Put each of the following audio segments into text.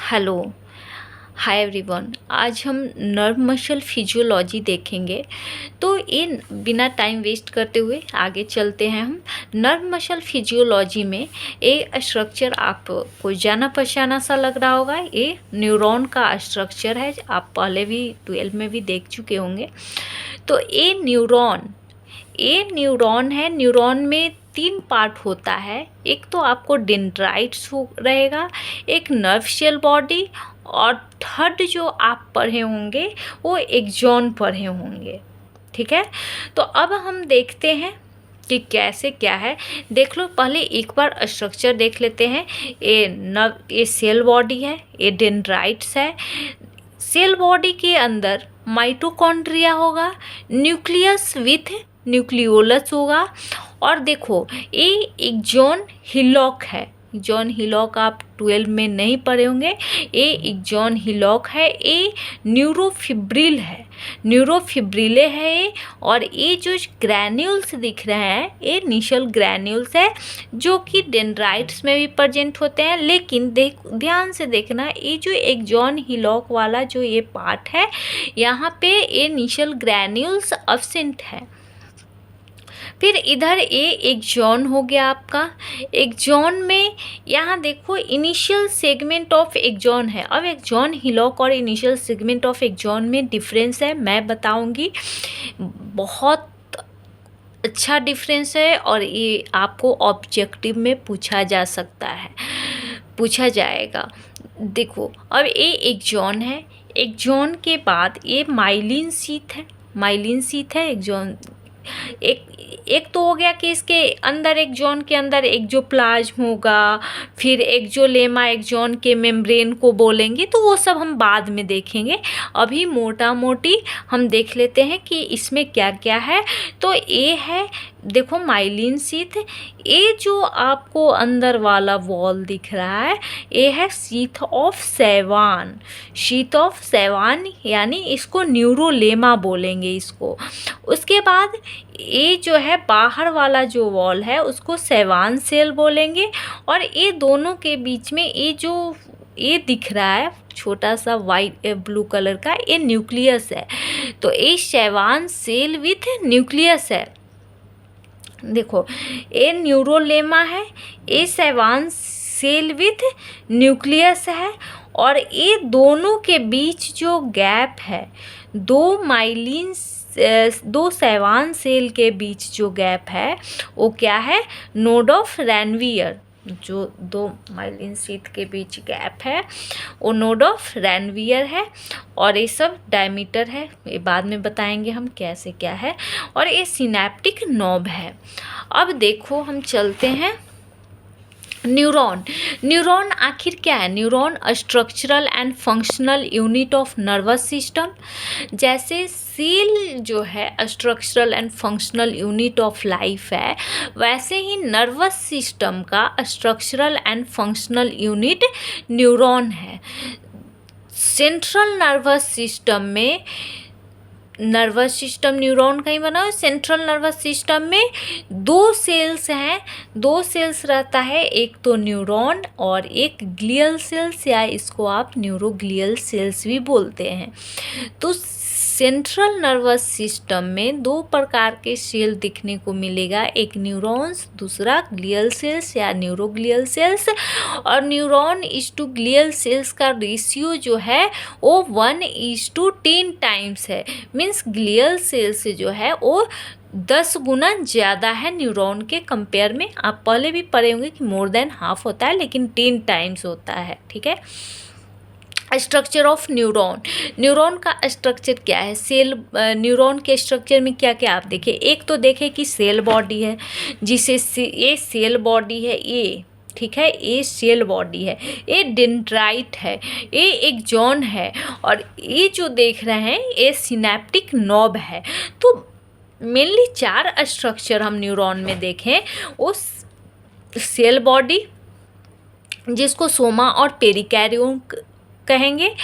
Hello, hi everyone. आज हम nerve muscle physiology देखेंगे। तो ये बिना टाइम वेस्ट करते हुए आगे चलते हैं हम। नर्व मसल फिजियोलॉजी में ये स्ट्रक्चर आपको जाना पहचाना सा लग रहा होगा। ये न्यूरॉन का स्ट्रक्चर है, आप पहले भी 12 में भी देख चुके होंगे। तो ये न्यूरॉन है। न्यूरॉन में 3 पार्ट होता है। एक तो आपको डेंड्राइट्स रहेगा, एक नर्व सेल बॉडी, और थर्ड जो आप पढ़े होंगे वो एक्सॉन पढ़े होंगे। ठीक है, तो अब हम देखते हैं कि कैसे क्या है। देख लो, पहले एक बार स्ट्रक्चर देख लेते हैं। ये सेल बॉडी है, ये डेंड्राइट्स है। सेल बॉडी के अंदर माइटोकॉन्ड्रिया होगा, न्यूक्लियस विथ न्यूक्लियोलस होगा, और देखो ये एक्सॉन हिलॉक है। एक्सॉन हिलॉक आप 12 में नहीं पढ़े होंगे। ये एक्सॉन हिलॉक है, ये न्यूरोफिब्रिल है, न्यूरोफिब्रिले है ये। और ये जो ग्रैन्यूल्स दिख रहे हैं ये निशल ग्रैन्यूल्स है, जो कि डेंड्राइट्स में भी प्रेजेंट होते हैं। लेकिन ध्यान से देखना, ये जो एक्सॉन हिलॉक वाला जो ये पार्ट है, यहाँ पे ये निशल ग्रैन्यूल्स एब्सेंट है। फिर इधर ये एक्सॉन हो गया आपका। एक्सॉन में यहाँ देखो इनिशियल सेगमेंट ऑफ एक्सॉन है। अब एक्सॉन हिलॉक और इनिशियल सेगमेंट ऑफ एक्सॉन में डिफरेंस है, मैं बताऊंगी। बहुत अच्छा डिफरेंस है, और ये आपको ऑब्जेक्टिव में पूछा जा सकता है, पूछा जाएगा। देखो, अब ये एक्सॉन है। एक्सॉन के बाद ये माइलिन शीथ है, माइलिन शीथ है एक्सॉन। एक तो हो गया कि इसके अंदर एक्सॉन के अंदर एक्सोप्लाज्म होगा, फिर एक्सोलेमा एक्सॉन के मेम्ब्रेन को बोलेंगे, तो वो सब हम बाद में देखेंगे। अभी मोटा मोटी हम देख लेते हैं कि इसमें क्या क्या है। तो ये है, देखो माइलिन शीथ। ये जो आपको अंदर वाला वॉल दिख रहा है, ये है शीथ ऑफ सेवान। शीथ ऑफ सेवान यानी इसको न्यूरोलेमा बोलेंगे इसको। उसके बाद ये जो है बाहर वाला जो वॉल है उसको सेवान सेल बोलेंगे। और ये दोनों के बीच में ये दिख रहा है छोटा सा वाइट ब्लू कलर का, ये न्यूक्लियस है। तो ये सेवान सेल विथ न्यूक्लियस है। देखो, ये न्यूरोलेमा है, ये सेवान सेल विथ न्यूक्लियस है। और ये दोनों के बीच जो गैप है, दो सेवान सेल के बीच जो गैप है वो क्या है? Node of Ranvier. जो दो माइलिन शीथ के बीच गैप है वो नोड ऑफ रैनवियर है। और ये सब डायमीटर है, ये बाद में बताएंगे हम कैसे क्या है। और ये सिनेप्टिक नॉब है। अब देखो, हम चलते हैं न्यूरॉन। न्यूरॉन आखिर क्या है? Neuron structural and functional unit of nervous system. जैसे सेल जो है structural and functional unit of life है, वैसे ही नर्वस सिस्टम का structural and functional unit neuron है। सेंट्रल नर्वस सिस्टम में, नर्वस सिस्टम न्यूरॉन का ही बना है। सेंट्रल नर्वस सिस्टम में 2 सेल्स हैं, 2 सेल्स रहता है, एक तो न्यूरॉन और एक ग्लियल सेल्स, या इसको आप न्यूरोग्लियल सेल्स भी बोलते हैं। तो सेंट्रल नर्वस सिस्टम में 2 प्रकार के सेल दिखने को मिलेगा, एक न्यूरॉन्स, दूसरा ग्लियल सेल्स या न्यूरोग्लियल सेल्स। और neuron is to glial cells का रेशियो जो है वो 1:10 टाइम्स है। मीन्स ग्लियल सेल्स जो है वो 10 गुना ज़्यादा है न्यूरॉन के कंपेयर में। आप पहले भी पढ़े होंगे कि मोर देन हाफ होता है, लेकिन 10 टाइम्स होता है। ठीक है। Structure of neuron. न्यूरॉन का स्ट्रक्चर क्या है? सेल, न्यूरॉन के स्ट्रक्चर में क्या क्या आप देखें। एक तो देखें कि सेल बॉडी है, जिसे ये सेल बॉडी है, ये ठीक है, ये सेल बॉडी है, ये डेंड्राइट है, ये एक्सॉन है, और ये जो देख रहे हैं ये सिनेप्टिक नॉब है। तो मेनली 4 स्ट्रक्चर हम न्यूरॉन में देखें। वो सेल बॉडी, जिसको सोमा और पेरिकैरियोन कहेंगे,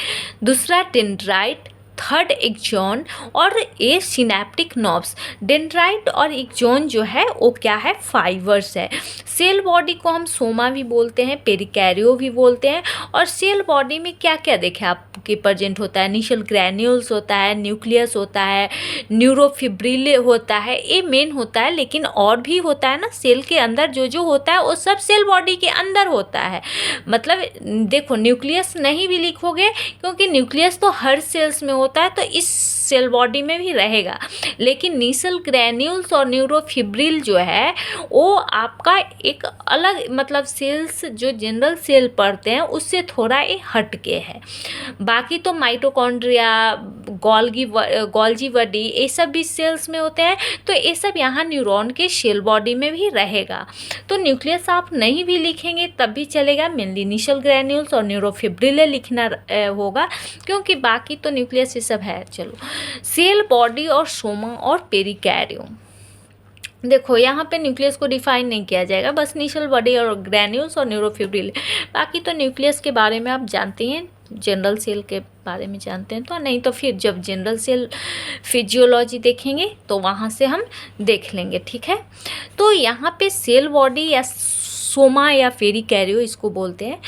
दूसरा डेंड्राइट, थर्ड एक्सॉन और ए सिनेप्टिक नर्व्स। डेंड्राइट और एक्सॉन जो है वो क्या है, फाइबर्स है। सेल बॉडी को हम सोमा भी बोलते हैं, पेरिकैरियो भी बोलते हैं। और सेल बॉडी में क्या क्या देखें आपके प्रेजेंट होता है, इनिशियल ग्रैन्यूल्स होता है, न्यूक्लियस होता है, न्यूरोफिब्रिले होता है, ये मेन होता है। लेकिन और भी होता है ना, सेल के अंदर जो जो होता है वो सब सेल बॉडी के अंदर होता है। मतलब देखो, न्यूक्लियस नहीं भी लिखोगे क्योंकि न्यूक्लियस तो हर सेल्स में होता है, तो इस सेल बॉडी में भी रहेगा। लेकिन नीसल ग्रैन्यूल्स और न्यूरोफिब्रिल जो है वो आपका एक अलग, मतलब सेल्स जो जनरल सेल पढ़ते हैं उससे थोड़ा ये हटके है। बाकी तो माइटोकॉन्ड्रिया, गोल्गी बॉडी, ये सब भी सेल्स में होते हैं। तो ये सब यहाँ न्यूरॉन के सेल बॉडी में भी रहेगा। तो न्यूक्लियस आप नहीं भी लिखेंगे तब भी चलेगा, मेनली इनिशियल ग्रैन्यूल्स और न्यूरोफिब्रिले लिखना होगा, क्योंकि बाकी तो न्यूक्लियस ये सब है। चलो, सेल बॉडी और सोमा और पेरिकैरियो। देखो यहाँ पे न्यूक्लियस को डिफाइन नहीं किया जाएगा, बस इनिशियल बॉडी और ग्रैन्यूल्स और न्यूरोफिब्रिल। बाकी तो न्यूक्लियस के बारे में आप जानते हैं, जनरल सेल के बारे में जानते हैं, तो नहीं तो फिर जब जनरल सेल फिजियोलॉजी देखेंगे तो वहाँ से हम देख लेंगे, ठीक है। तो यहाँ पे सेल बॉडी या सोमा या पेरिकैरियो इसको बोलते हैं।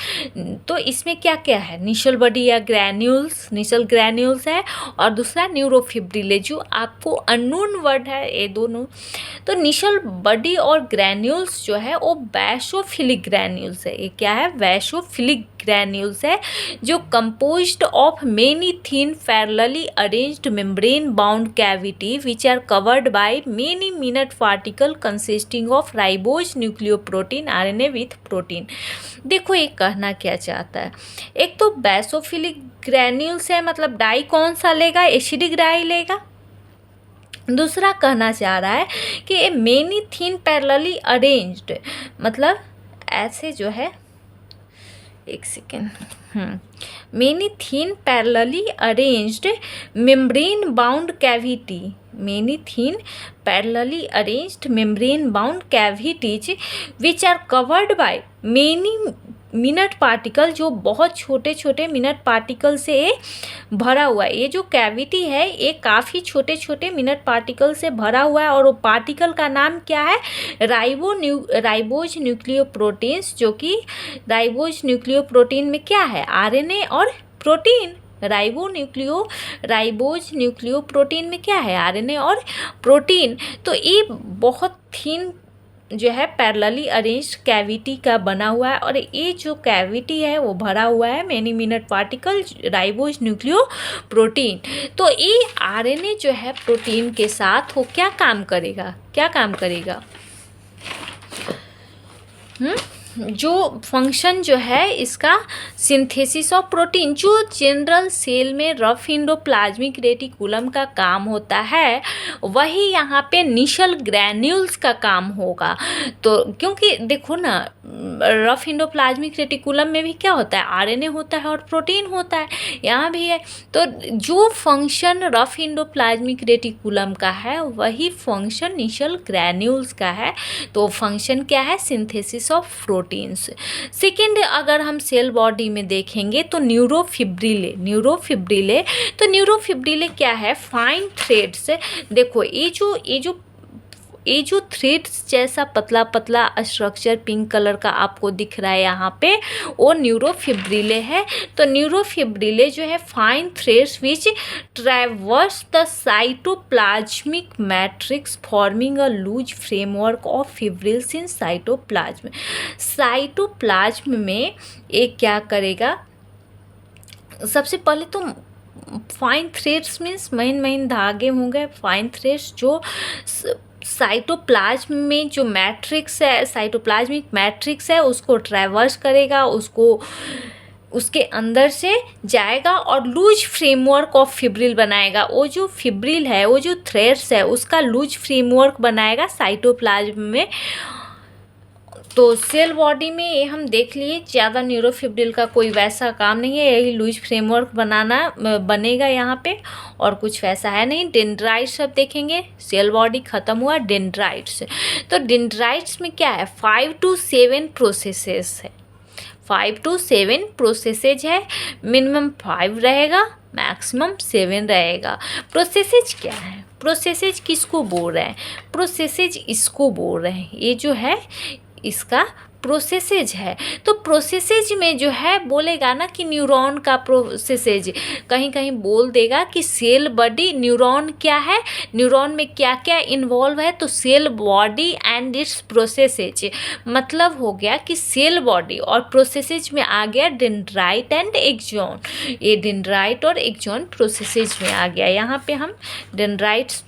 तो इसमें क्या क्या है, इनिशियल बॉडी या ग्रैन्यूल्स, इनिशियल ग्रैन्यूल्स है, और दूसरा न्यूरोफिब्रिले, जो आपको अननोन वर्ड है ये दोनों। तो इनिशियल बॉडी और ग्रैन्यूल्स जो है वो बैसोफिलिक ग्रैन्यूल्स है। ये क्या है, बैसोफिलिक ग्रैन्यूल्स है, जो composed of many thin parallelly arranged membrane bound cavity which are covered by many minute particle consisting of ribose nucleoprotein RNA with protein. देखो ये कहना क्या चाहता है, एक तो बैसोफिलिक ग्रैन्यूल्स है, मतलब डाई कौन सा लेगा, एसिडिक डाई लेगा। दूसरा कहना चाह रहा है कि मेनी थिन पैरेलली अरेंज्ड, मतलब ऐसे जो है, एक second, many thin parallelly arranged membrane bound cavity, many thin parallelly arranged membrane bound cavities which are covered by many minute particle, जो बहुत छोटे छोटे मिनट पार्टिकल से भरा हुआ है। ये जो कैविटी है ये काफ़ी छोटे छोटे मिनट पार्टिकल से भरा हुआ है, और वो पार्टिकल का नाम क्या है, राइबोज न्यूक्लियोप्रोटीन्स, जो कि राइबोज न्यूक्लियोप्रोटीन में क्या है, आरएनए और प्रोटीन। राइबोज न्यूक्लियोप्रोटीन में क्या है, आरएनए और प्रोटीन। तो ये बहुत थिन जो है पैरेलली अरेंज्ड कैविटी का बना हुआ है, और ये जो कैविटी है वो भरा हुआ है many minute particle ribose nucleo protein. तो ये आरएनए जो है प्रोटीन के साथ वो क्या काम करेगा, क्या काम करेगा, जो फंक्शन जो है इसका सिंथेसिस ऑफ प्रोटीन, जो जनरल सेल में रफ एंडोप्लाज्मिक रेटिकुलम का काम होता है वही यहाँ पे इनिशियल ग्रैन्यूल्स का काम होगा। तो क्योंकि देखो ना, रफ एंडोप्लाज्मिक रेटिकुलम में भी क्या होता है, आरएनए होता है और प्रोटीन होता है, यहाँ भी है। तो जो फंक्शन रफ एंडोप्लाज्मिक रेटिकुलम का है वही फंक्शन इनिशियल ग्रैन्यूल्स का है। तो फंक्शन क्या है, सिंथेसिस ऑफ प्रोटीन्स। सेकेंड, अगर हम सेल बॉडी में देखेंगे तो न्यूरोफिब्रिले, तो न्यूरोफिब्रिले क्या है, फाइन थ्रेड्स। देखो ये जो थ्रेड्स जैसा पतला पतला स्ट्रक्चर पिंक कलर का आपको दिख रहा है यहाँ पे, वो न्यूरोफिब्रिले है। तो न्यूरोफिब्रिले जो है fine threads which traverse the cytoplasmic matrix forming a loose framework of fibrils in cytoplasm. Cytoplasm में एक क्या करेगा, सबसे पहले तो फाइन थ्रेड्स मीन्स महीन धागे होंगे, फाइन थ्रेड्स जो साइटोप्लाज्म में जो मैट्रिक्स है, साइटोप्लाज्मिक मैट्रिक्स है, उसको ट्रैवर्स करेगा, उसको उसके अंदर से जाएगा और लूज फ्रेमवर्क ऑफ फिब्रिल बनाएगा। वो जो फिब्रिल है, वो जो थ्रेड्स है, उसका लूज फ्रेमवर्क बनाएगा साइटोप्लाज्म में। तो सेल बॉडी में ये हम देख लिए, ज़्यादा न्यूरोफिब्रिल का कोई वैसा काम नहीं है, यही लूज फ्रेमवर्क बनेगा यहाँ पे, और कुछ वैसा है नहीं। डेंड्राइट्स अब देखेंगे, सेल बॉडी ख़त्म हुआ, डेंड्राइट्स। तो डेंड्राइट्स में क्या है, 5 to 7 प्रोसेसेस है, 5 to 7 प्रोसेसेज है, मिनिमम 5 रहेगा, मैक्सिमम 7 रहेगा। प्रोसेसेज क्या है, प्रोसेसेज किसको बोल रहे हैं, प्रोसेसेज इसको बोल रहे हैं, ये जो है इसका प्रोसेसेज है। तो प्रोसेसेज में जो है बोलेगा ना कि न्यूरॉन का प्रोसेसेज, कहीं कहीं बोल देगा कि सेल बॉडी, न्यूरॉन क्या है, न्यूरॉन में क्या क्या इन्वॉल्व है, तो cell body and its processes, मतलब हो गया कि सेल बॉडी और प्रोसेसेज में आ गया डेंड्राइट एंड एक्सॉन। ये डेंड्राइट और एक्सॉन प्रोसेसेज में आ गया। यहाँ पे हम डेंड्राइट्स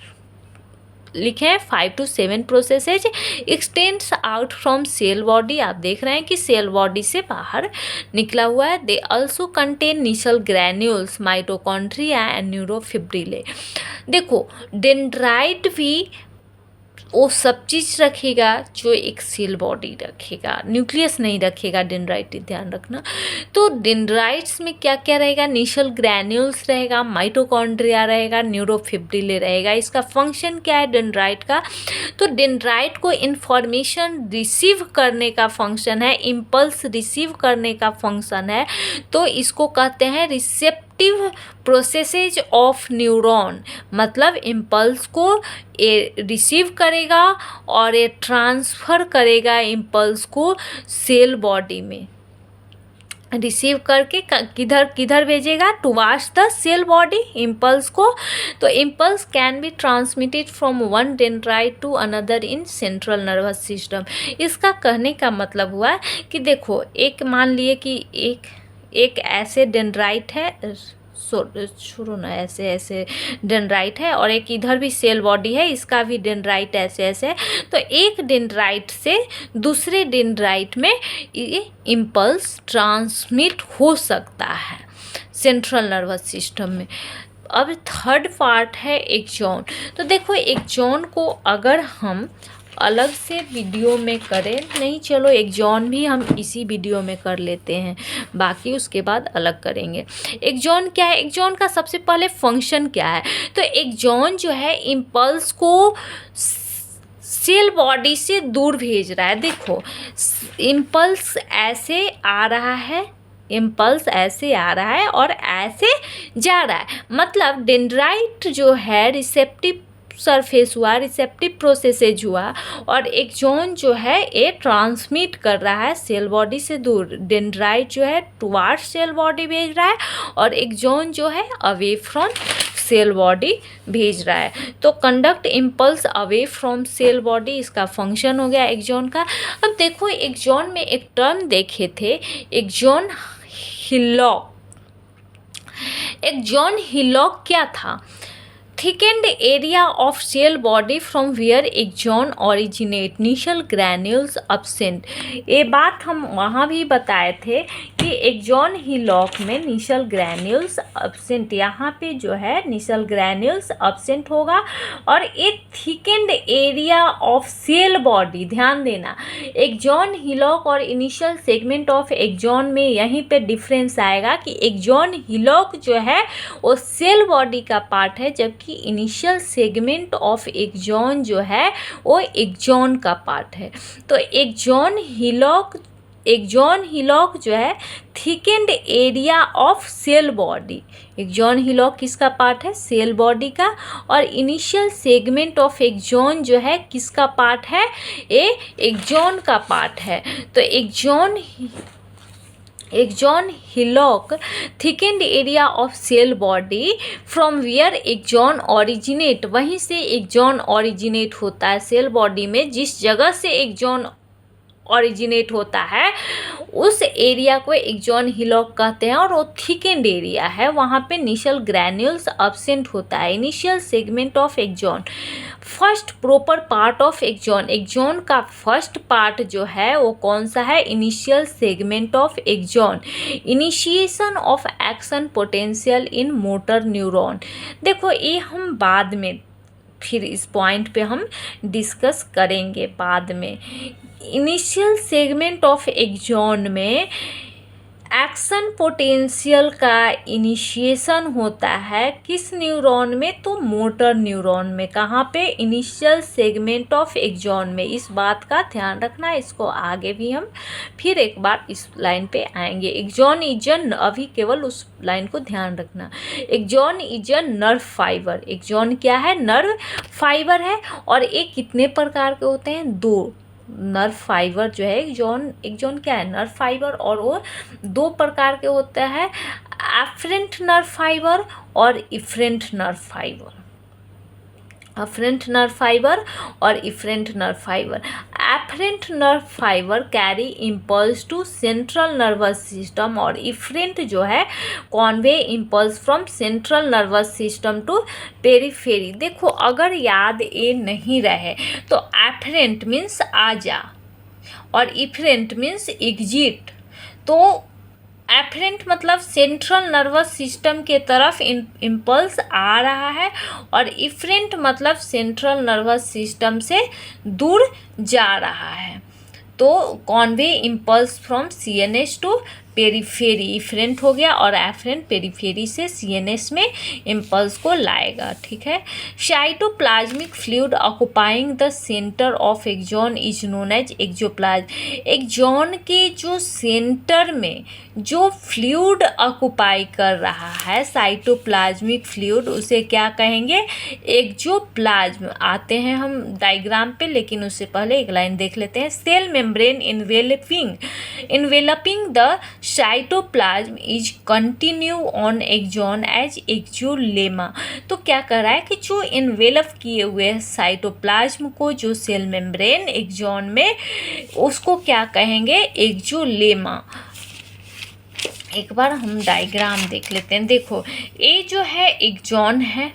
लिखे हैं 5 to 7 processes extends out from cell body. आप देख रहे हैं कि सेल बॉडी से बाहर निकला हुआ है। They also contain Nissl granules, mitochondria and neurofibrillae. देखो डेंड्राइट भी वो सब चीज़ रखेगा जो एक सेल बॉडी रखेगा, न्यूक्लियस नहीं रखेगा डेंड्राइट, ध्यान रखना। तो डेंड्राइट्स में क्या क्या रहेगा, निशल ग्रैन्यूल्स रहेगा, माइटोकॉन्ड्रिया रहेगा, न्यूरोफिब्रिले रहेगा। इसका फंक्शन क्या है डेंड्राइट का, तो डेंड्राइट को इंफॉर्मेशन रिसीव करने का फंक्शन है, इम्पल्स रिसीव करने का फंक्शन है। तो इसको कहते हैं रिसेप्टिव प्रोसेसेज ऑफ न्यूरॉन, मतलब इम्पल्स को ये रिसीव करेगा और ये ट्रांसफ़र करेगा इम्पल्स को सेल बॉडी में। रिसीव करके किधर किधर भेजेगा, towards the cell body impulse को। तो impulse can be transmitted from one dendrite to another in central nervous system. इसका कहने का मतलब हुआ कि देखो एक मान लिए कि एक ऐसे डेंड्राइट है, छोड़ो ना, ऐसे डेंड्राइट है और एक इधर भी सेल बॉडी है, इसका भी डेंड्राइट ऐसे ऐसे। तो एक डेंड्राइट से दूसरे डेंड्राइट में ये इम्पल्स ट्रांसमिट हो सकता है सेंट्रल नर्वस सिस्टम में। अब थर्ड पार्ट है एक्सॉन। तो देखो एक्सॉन को अगर हम अलग से वीडियो में करें, नहीं चलो एक्सॉन भी हम इसी वीडियो में कर लेते हैं, बाकी उसके बाद अलग करेंगे। एक्सॉन क्या है, एक्सॉन का सबसे पहले फंक्शन क्या है, तो एक्सॉन जो है इम्पल्स को सेल बॉडी से दूर भेज रहा है। देखो इम्पल्स ऐसे आ रहा है, इम्पल्स ऐसे आ रहा है और ऐसे जा रहा है, मतलब डेंड्राइट जो है रिसेप्टिव सरफेस हुआ, रिसेप्टिव प्रोसेसेज हुआ, और एक्सॉन जो है ये ट्रांसमिट कर रहा है सेल बॉडी से दूर। डेंड्राइट जो है टुवार्ड्स सेल बॉडी भेज रहा है और एक्सॉन जो है अवे फ्रॉम सेल बॉडी भेज रहा है। तो conduct impulse away from cell body, इसका फंक्शन हो गया एक्सॉन का। अब देखो एक्सॉन में एक टर्म देखे थे, एक्सॉन हिलॉक। एक्सॉन हिलॉक क्या था, thickened area of cell body from where axon originate, initial granules absent। ये बात हम वहाँ भी बताए थे कि एक्सॉन हिलॉक में निशल ग्रैन्यूल्स absent, यहाँ पे जो है निशल ग्रैन्यूल्स absent होगा। और एक thickened area of cell body, ध्यान देना एक्सॉन हिलॉक और इनिशियल सेगमेंट ऑफ एक्सॉन में यहीं पे डिफरेंस आएगा कि एक्सॉन हिलॉक जो है वो सेल बॉडी का पार्ट है, जबकि इनिशियल सेगमेंट ऑफ एक्सॉन जो है वो एक्सॉन का पार्ट है। तो एक्सॉन हिलॉक जो है thickened area of cell body, axon hillock किसका पार्ट है, सेल बॉडी का। और इनिशियल सेगमेंट ऑफ एक्सॉन जो है किसका पार्ट है, ये एक्सॉन का पार्ट है। तो axon hillock thickened area of cell body from where axon originate, वहीं से एक्सॉन ऑरिजिनेट होता है सेल बॉडी में। जिस जगह से एक्सॉन ऑरिजिनेट होता है उस एरिया को एक्सॉन हिलॉक कहते हैं, और वो थिकेंड एरिया है, वहाँ पे निशल ग्रैन्यूल्स absent होता है। Initial segment of axon, first proper part of axon, axon का फर्स्ट पार्ट जो है वो कौन सा है, initial segment of axon. Initiation of action potential in motor neuron, देखो ये हम बाद में फिर इस पॉइंट पे हम डिस्कस करेंगे बाद में। इनिशियल सेगमेंट ऑफ एक्सॉन में एक्शन पोटेंशियल का इनिशिएशन होता है किस न्यूरॉन में, तो मोटर न्यूरॉन में। कहाँ पे, इनिशियल सेगमेंट ऑफ एक्सॉन में। इस बात का ध्यान रखना, इसको आगे भी हम फिर एक बार इस लाइन पे आएंगे। एक्सॉन इज अ, अभी केवल उस लाइन को ध्यान रखना। Axon is a nerve fibre. Axon क्या है, नर्व फाइबर है। और ये कितने प्रकार के होते हैं, दो। नर्व फाइबर जो है एक्सॉन क्या है, नर्व फाइबर, और वो दो प्रकार के होते हैं, एफरेंट नर्व फाइबर और efferent nerve fibre. Afferent nerve fibre और efferent nerve fibre. Afferent nerve fibre carry impulse to central nervous system, और इफरेंट जो है convey impulse from central nervous system to periphery. देखो अगर याद ये नहीं रहे तो एफरेंट मीन्स आजा और इफरेंट मीन्स एग्जिट। तो एफरेंट मतलब सेंट्रल नर्वस सिस्टम के तरफ इम्पल्स आ रहा है, और इफरेंट मतलब सेंट्रल नर्वस सिस्टम से दूर जा रहा है। तो convey impulse from CNS to periphery, efferent हो गया, और एफरेंट पेरीफेरी से सीएनएस में इम्पल्स को लाएगा। ठीक है। Cytoplasmic fluid occupying the centre of axon is known as axoplasm. Axon के जो सेंटर में जो फ्लूइड ऑक्युपाई कर रहा है साइटोप्लाज्मिक फ्लूइड, उसे क्या कहेंगे, एक्सोप्लाज्म। आते हैं हम डायग्राम पे, लेकिन उससे पहले एक लाइन देख लेते हैं। Cell membrane enveloping the cytoplasm is continue on axon as axolemma. तो क्या कर रहा है कि जो इन्वेलप किए हुए साइटोप्लाज्म को, जो सेल मेम्ब्रेन एक्सॉन में, उसको क्या कहेंगे, एक्सोलेमा। एक बार हम डायग्राम देख लेते हैं। देखो ये जो है एक्सॉन है,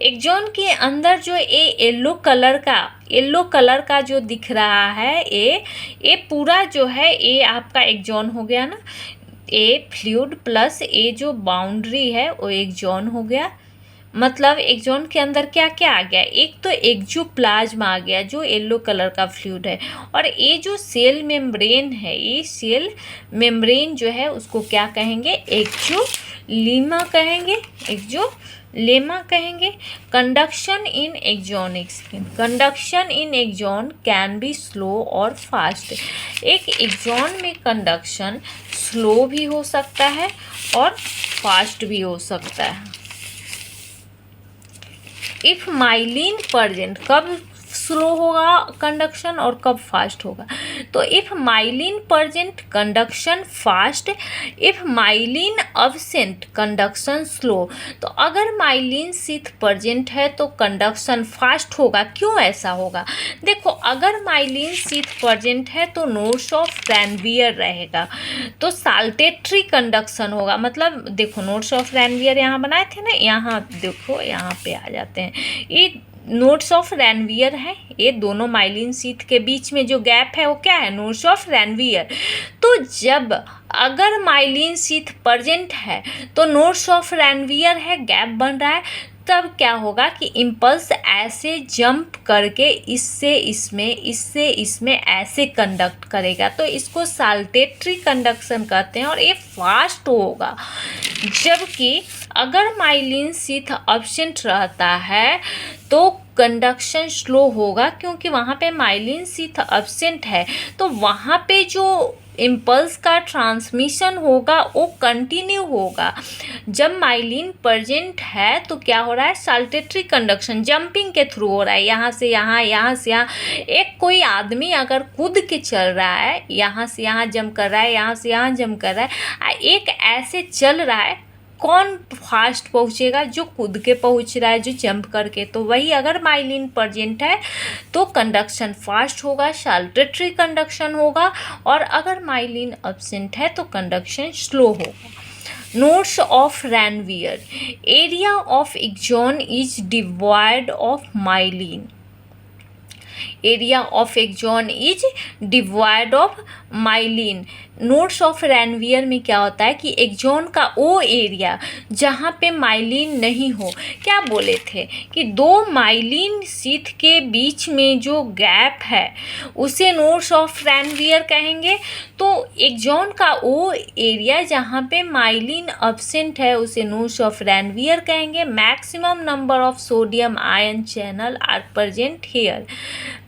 एक्सॉन के अंदर जो ये येलो कलर का जो दिख रहा है, ये पूरा जो है ये आपका एक्सॉन हो गया ना। ये फ्लूइड प्लस ये जो बाउंड्री है वो एक्सॉन हो गया। मतलब एक्सॉन के अंदर क्या क्या आ गया, एक तो एक्सोप्लाज्म आ गया जो येलो कलर का फ्लूइड है, और ये जो सेल मेम्ब्रेन है, ये सेल मेम्ब्रेन जो है उसको क्या कहेंगे, एक्सोलीमा कहेंगे, एक्सोलेमा कहेंगे। Conduction in axonic skin, conduction in axon can be slow और फास्ट। एक एक्सॉन में कंडक्शन स्लो भी हो सकता है और फास्ट भी हो सकता है। इफ माइलिन प्रेजेंट, कब स्लो होगा कंडक्शन और कब फास्ट होगा, तो if myelin present conduction fast, if myelin absent conduction slow. तो अगर माइलिन शीथ प्रेजेंट है तो कंडक्शन फास्ट होगा। क्यों ऐसा होगा, देखो अगर माइलिन शीथ प्रेजेंट है तो नोड्स ऑफ रैनवियर रहेगा, तो साल्टेटरी कंडक्शन होगा। मतलब देखो नोड्स ऑफ रैनवियर यहाँ बनाए थे ना, यहाँ देखो यहाँ पे आ जाते हैं। ये नोड्स ऑफ रैनवियर है, ये दोनों माइलिन शीथ के बीच में जो गैप है वो क्या है, नोड्स ऑफ रैनवियर। तो जब अगर माइलिन शीथ प्रेजेंट है तो नोड्स ऑफ रैनवियर है, गैप बन रहा है, तब क्या होगा कि इम्पल्स ऐसे जंप करके इससे इसमें ऐसे कंडक्ट करेगा, तो इसको साल्टेटरी कंडक्शन कहते हैं, और ये फास्ट होगा। जबकि अगर माइलिन शीथ एब्सेंट रहता है तो कंडक्शन स्लो होगा, क्योंकि वहाँ पे माइलिन शीथ एब्सेंट है, तो वहाँ पे जो इम्पल्स का ट्रांसमिशन होगा वो कंटिन्यू होगा। जब माइलिन प्रेजेंट है तो क्या हो रहा है, साल्टेटरी कंडक्शन जंपिंग के थ्रू हो रहा है, यहाँ से यहाँ, यहाँ से यहाँ। एक कोई आदमी अगर कूद के चल रहा है, यहाँ से यहाँ जंप कर रहा है, यहाँ से यहाँ जंप कर रहा है, एक ऐसे चल रहा है, कौन फास्ट पहुँचेगा, जो कूद के पहुँच रहा है, जो जंप करके। तो वही अगर माइलिन प्रेजेंट है तो कंडक्शन फास्ट होगा, साल्टेटरी कंडक्शन होगा, और अगर माइलिन एब्सेंट है तो कंडक्शन स्लो होगा। Nodes of Ranvier, area of axon is divide of myelin, area of axon is divide of myelin. Nodes of Ranvier में क्या होता है कि एक्सॉन का वो एरिया जहाँ पे माइलिन नहीं हो, क्या बोले थे कि दो माइलिन शीथ के बीच में जो गैप है उसे नोड्स ऑफ रैनवियर कहेंगे। तो एक्सॉन का वो एरिया जहाँ पे माइलिन एब्सेंट है उसे नोड्स ऑफ रैनवियर कहेंगे। Maximum number of sodium ion channel are present here.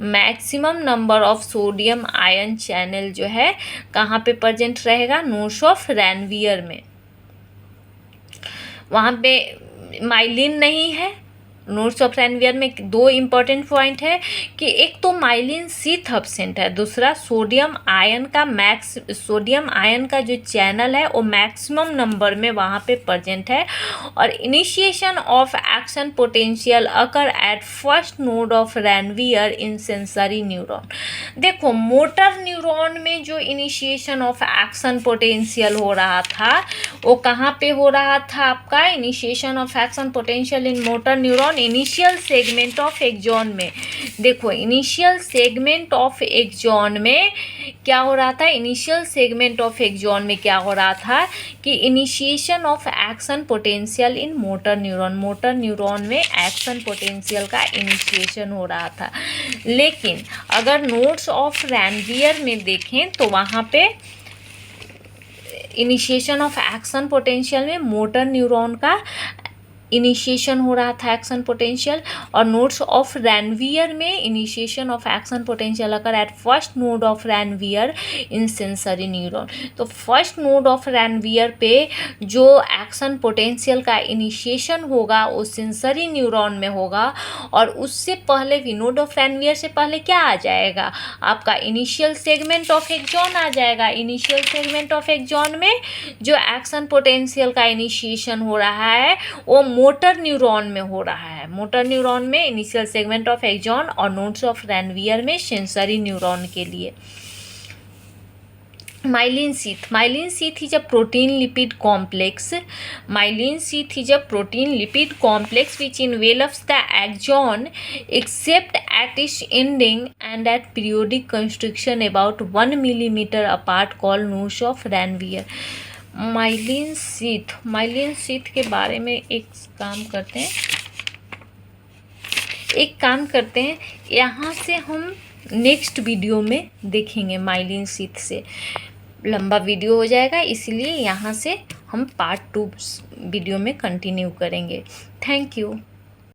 Maximum number of sodium ion channel जो है कहाँ पे प्रेजेंट रहेगा, नोड्स ऑफ रैनवियर में। वहाँ पे माइलिन नहीं है। नोड्स ऑफ रैनवियर में दो इम्पॉर्टेंट पॉइंट है कि एक तो माइलिन शीथ एब्सेंट है, दूसरा सोडियम आयन का जो चैनल है वो मैक्सिमम नंबर में वहाँ पे प्रेजेंट है। और initiation of action potential occur at first node of Ranvier in sensory neuron. देखो मोटर न्यूरॉन में जो इनिशिएशन ऑफ एक्शन पोटेंशियल हो रहा था वो कहाँ पे हो रहा था आपका, initiation of action potential in motor neuron initial segment of axon में। देखो इनिशियल सेगमेंट ऑफ एक्सॉन में क्या हो रहा था, इनिशियल सेगमेंट ऑफ एक्सॉन में क्या हो रहा था कि initiation of action potential in motor neuron में एक्शन पोटेंशियल का इनिशिएशन हो रहा था। लेकिन अगर नोड्स ऑफ रैनवियर में देखें तो वहाँ पे इनिशिएशन ऑफ एक्शन पोटेंशियल में मोटर न्यूरॉन का इनिशिएशन हो रहा था एक्शन पोटेंशियल, और नोड्स ऑफ रैनवियर में इनिशिएशन ऑफ एक्शन पोटेंशियल अगर at first node of Ranvier in sensory neuron. तो फर्स्ट नोड ऑफ रैनवियर पे जो एक्शन पोटेंशियल का इनिशिएशन होगा वो सेंसरी न्यूरॉन में होगा, और उससे पहले भी नोड ऑफ रैनवियर से पहले क्या आ जाएगा, आपका इनिशियल सेगमेंट ऑफ एक्सॉन आ जाएगा। इनिशियल सेगमेंट ऑफ एक्सॉन में जो एक्शन पोटेंशियल का इनिशिएशन हो रहा है वो मोटर न्यूरॉन में हो रहा है। मोटर न्यूरॉन में इनिशियल सेगमेंट ऑफ एक्सॉन और नोड्स ऑफ रैनवियर में सेंसरी न्यूरॉन के लिए। Myelin sheath is a protein lipid complex. Myelin sheath is a protein lipid complex which envelops the axon except at its ending and at periodic constriction about 1 millimeter apart called nodes of Ranvier। Myelin sheath के बारे में एक काम करते हैं यहाँ से हम नेक्स्ट वीडियो में देखेंगे। माइलिन शीथ से लंबा वीडियो हो जाएगा, इसलिए यहाँ से हम पार्ट 2 वीडियो में कंटिन्यू करेंगे। Thank you.